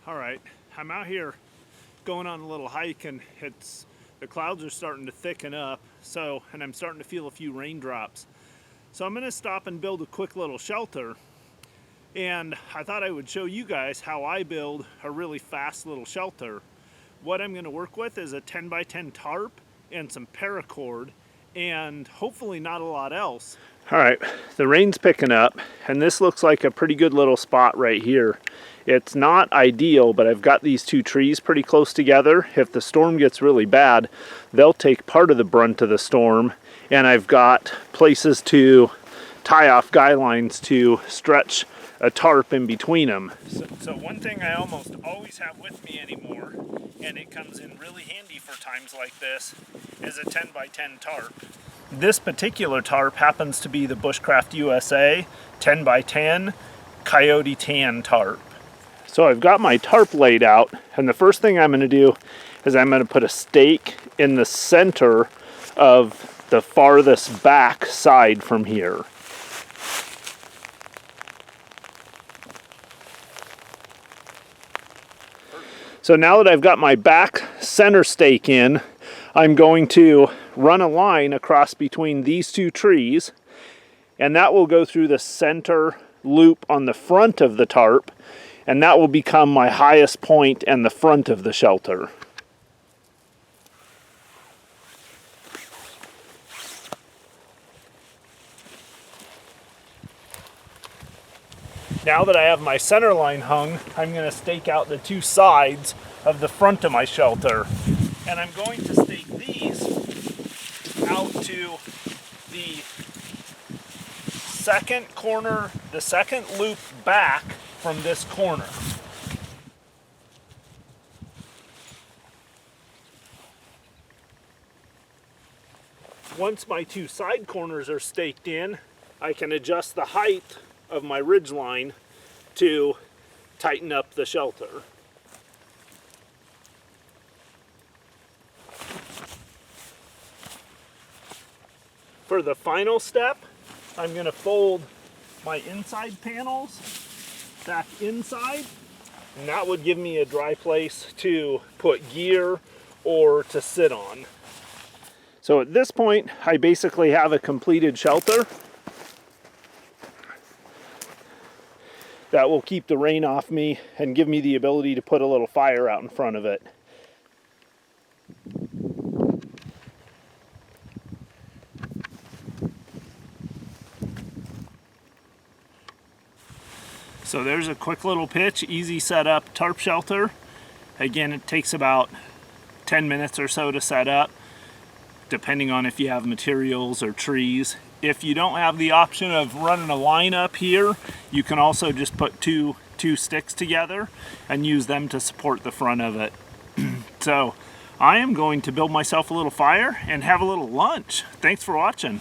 All right, I'm out here going on a little hike, and the clouds are starting to thicken up, and I'm starting to feel a few raindrops. So I'm gonna stop and build a quick little shelter. And I thought I would show you guys how I build a really fast little shelter. What I'm gonna work with is a 10 by 10 tarp and some paracord, and hopefully not a lot else. All right, the rain's picking up, and this looks like a pretty good little spot right here. It's not ideal, but I've got these two trees pretty close together. If the storm gets really bad, they'll take part of the brunt of the storm, and I've got places to tie off guy lines to stretch a tarp in between them. So one thing I almost always have with me anymore, and it comes in really handy for times like this, is a 10 by 10 tarp. This particular tarp happens to be the Bushcraft USA 10 by 10 Coyote tan tarp. So I've got my tarp laid out, and the first thing I'm going to do is I'm going to put a stake in the center of the farthest back side from here. So now that I've got my back center stake in, I'm going to run a line across between these two trees, and that will go through the center loop on the front of the tarp, and that will become my highest point and the front of the shelter. Now that I have my center line hung, I'm going to stake out the two sides of the front of my shelter. And I'm going to stake these out to the second corner, the second loop back from this corner. Once my two side corners are staked in, I can adjust the height of my ridge line to tighten up the shelter. For the final step, I'm going to fold my inside panels back inside, and that would give me a dry place to put gear or to sit on. So at this point, I basically have a completed shelter that will keep the rain off me and give me the ability to put a little fire out in front of it. So there's a quick little pitch, easy setup tarp shelter. Again, it takes about 10 minutes or so to set up, depending on if you have materials or trees. If you don't have the option of running a line up here, you can also just put two sticks together and use them to support the front of it. So I am going to build myself a little fire and have a little lunch. Thanks for watching.